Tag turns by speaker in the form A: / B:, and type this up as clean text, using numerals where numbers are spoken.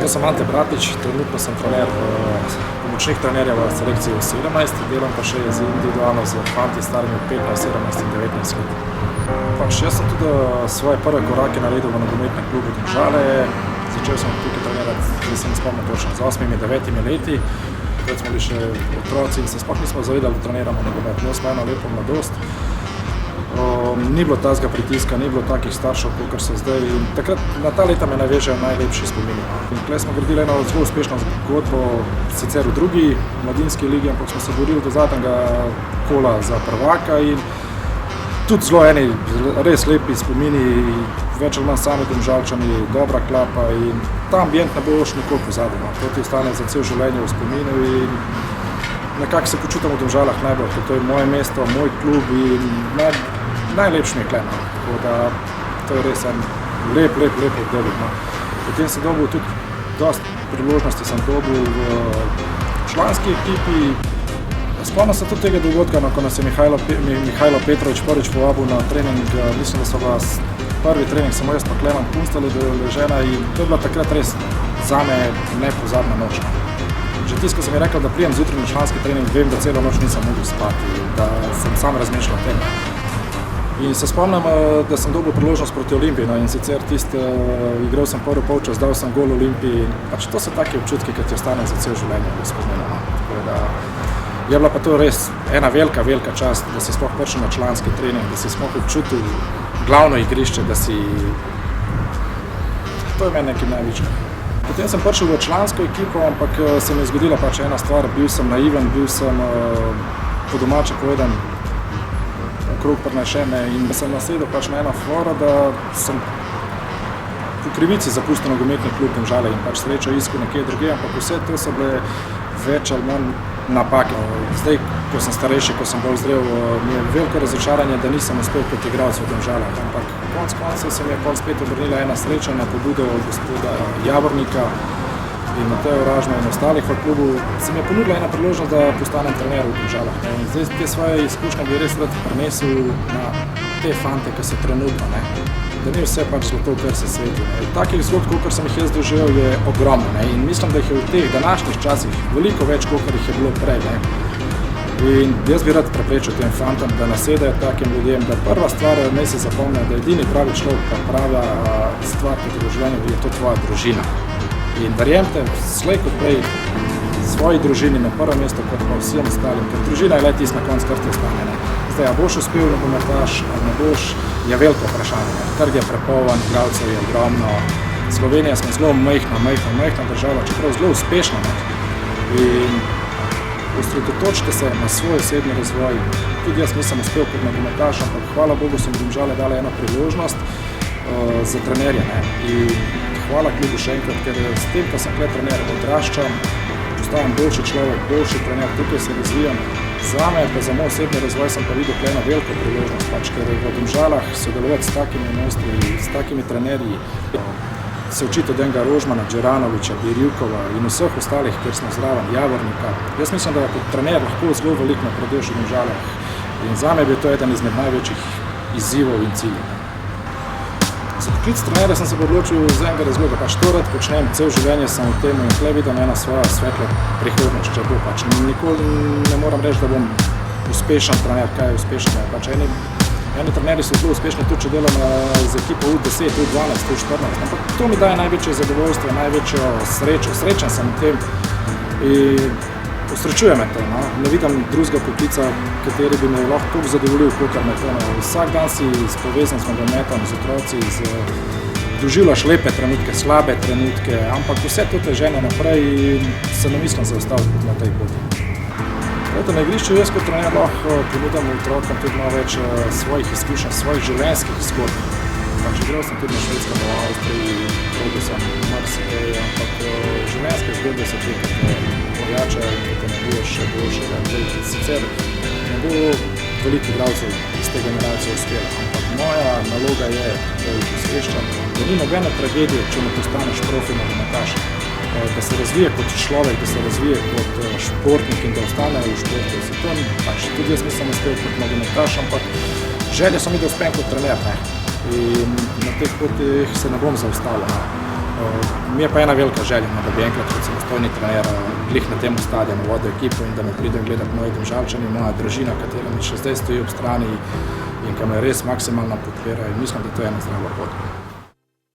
A: Jaz sem Ante Bratič, trenutno sem pomočnik trenerja v selekciji v 17, delam pa še individualno z fanti starimi 15, 17 in 19 let. Jaz sem tudi svoje prve korake naredil v nogometnem klubu Domžale. Začel sem tukaj trenirati, da se ne spomnim točno, z 8-9 leti. Takrat smo bili še otroci in se sploh nismo zavedali, da treniramo nogomet. Imeli smo eno lepo mladost. Ni bilo tazga pritiska, ni bilo takih staršev, kot so zdaj. In takrat na ta leta me najvežejo najlepši spomini. In tukaj smo gradili eno zelo uspešno zgodbo, sicer v drugi mladinski ligi, ampak smo se borili do zadnjega kola za prvaka in tudi zelo eni res lepi spomini, več ali manj sami Domžalčani, dobra klapa in ta ambient ne boš nikoli pozabil. To ti ostane za cel življenje v spominu in nekako se počutim v Domžalah najbolj, ker to je moje mesto, moj klub in najlepši mi je kleno. Tako da to je res en lep obdobje. Potem sem dobil tudi dosti priložnosti, sem dobil v članski ekipi. Spomnim se tudi tega dogodka, ko nas je Mihajlo Petrovič prvič povabil na trening. Mislim, da so vas prvi trening samo jaz pa Klemen Kunstali ležena in to je bila takrat res zame nepozabna noč. Že tisto, ko sem mi rekel, da prijem zjutraj na članski trening, vem, da celo noč nisem mogel spati, da sem sam razmišljal o tem. In se spomnim, da sem dobil priložnost proti Olimpiji, in sicer igral sem prvi polčas, dal sem gol Olimpiji. To so take občutki, ki ti ostane za cel življenje v spominu. Je bila pa to res ena velika čast, da si sploh prišel na članski trening, da si sploh občutil glavno igrišče, da si... To je meni nekaj največjega. Potem sem prišel v člansko ekipo, ampak se mi je zgodila ena stvar, bil sem naiven, bil sem po domače povedan okrog prinašene in sem nasedel na eno foro, da sem v krivici zapustil nogometni klub Domžale in srečo iskal nekje drugje, ampak vse to so bile več ali manj napake. Zdaj, ko sem starejši, ko sem bolj zrel, mi je veliko razočaranje, da nisem uspel kot igralec v Domžalah. Ampak konec koncev se mi je spet obrnila ena sreča na pobudo od gospoda Javornika in Mateja Oražma in ostalih v klubu. Se mi je ponudila ena priložnost, da postanem trener v Domžalah. In zdaj te svoje izkušnje bi res rad prenesel na te fante, ki so trenutno. Da ni vse zlato, kar se sveti. Takih zgodb, kot sem jih jaz doživel, je ogromno. In mislim, da jih je v teh današnjih časih veliko več, kot jih je bilo prej. In jaz bi rad preprečil tem fantom, da nasedajo takim ljudem, da prva stvar naj se zapomne, da edini pravi človek, pa prava stvar v življenju je to tvoja družina. In verjemite, slej kot prej svoji družini na prvo mesto, kot pa vsem ostalim, ker družina je le tisto na konc, kar ti ostane. Zdaj, a boš uspel nogometaš, ali ne boš, je veliko vprašanje. Trg je prepoln, igralcev je ogromno. Slovenija smo zelo majhna država, čeprav zelo uspešna. In osredotočite se na svoj osebni razvoj. Tudi jaz nisem uspel kot nogometaš, ampak hvala Bogu so mi Domžale dale eno priložnost za trenerje. In hvala klubu še enkrat, ker s tem, ko sem trener, odraščam, postajam boljši človek, boljši trener, tukaj se razvijam. Zame pa za moj osebni razvoj sem pa videl eno veliko priložnost, ker v Domžalah sodelovati s takimi mojstri, s takimi trenerji, se učiti od enega Rožmana, Džeranoviča, Birjukova in vseh ostalih, kjer smo zraven, Javornika. Jaz mislim, da kot trener lahko zelo veliko napreduješ v Domžalah in zame je bil to eden izmed največjih izzivov in ciljev. Za poklic trenerja sem se odločil z enega razloga, to rad počnem, cel življenje sem v tem in tle vidim ena svoja svetla prihodnost, če bo nikoli ne moram reči, da bom uspešen trener, kaj je uspešen. Eni trenerji so zelo uspešni tudi, če delam z ekipo U10, U12, U14, ampak to mi daje največje zadovoljstvo, največjo srečo, srečen sem v tem in osrečuje me to. Ne vidim drugega poklica, kateri bi me lahko toliko zadovoljil, kot me to. Vsak dan si povezan z nogometom, z otroci, doživljaš lepe trenutke, slabe trenutke, ampak vse to te žene naprej in se ne mislim zaustaviti na tej poti. Na igrišču jaz kot trener lahko ponudim otrokom tudi malo več svojih izkušenj, svojih življenjskih zgodb. Igral sem tudi na Švedskem, v Avstriji, hodil sem marsikaj, ampak življenjske zgodbe so te, ki pojačajo in ki te nareduješ še boljšega. Sicer ne bo veliko igralcev iz te generacije uspela, ampak moja naloga je, da jih osveščam, da ni nobene tragedije, če ne postaneš profi nogometaš. Da se razvije kot človek, da se razvije kot športnik in da ostane v športu. Zato tudi jaz nisem uspel kot nogometaš, ampak želje so mi, da uspem kot trener. In na teh potih se ne bom zaustavljal. Mi je pa ena velika želja, da bi enkrat kot samostojni trener glih na tem stadionu vodil ekipo in da me pride gledati moji Domžalčani, moja družina, katera mi še zdaj stoji ob strani in ki me res maksimalno podpira in mislim, da to je ena zdrava pot.